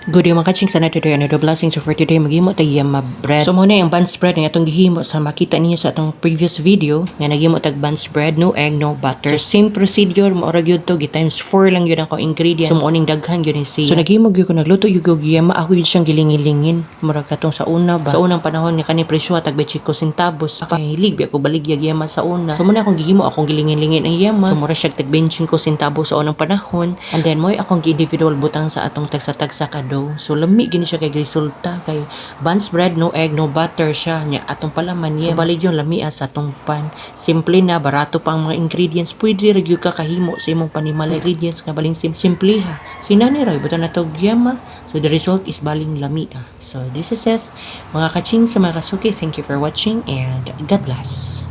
Good day mga kaching sana today another blessing. So for today maghimo tayo yama bread. So muna yung buns bread nga atong gihimo sa makita ninyo sa atong previous video nga naghimo tag buns bread, no egg, no butter. So same procedure mo ra gyud to, times 4 lang yun ako ingredient. So morning daghan gyud ni siya. So naghimo gyud ko nagluto gyud og yama ako yun siyang gilingilingin. Murag katong sa una ba. Sa unang panahon nga kani presyo tag 25 centavos. Kay hilig ako baligyag yama sa una. So muna akong gihimo akong gilingilingin ang yama. So mura siya tag 25 centavos sa unang panahon. And then mo'y akong individual butang sa atong tagsa-tagsa ka dough. So lami gini siya kay resulta kay buns bread, no egg, no butter siya nya atong palaman niya. So balig yung lami sa atong pan. Simple na, barato pa ang mga ingredients. Pwede ra gyud ka kahimo sa imong panimal ingredients nga baling simple ha. Sinani ra buto na to yama. So the result is baling lami. So this is it mga kaching sa mga kasuki. Thank you for watching and God bless.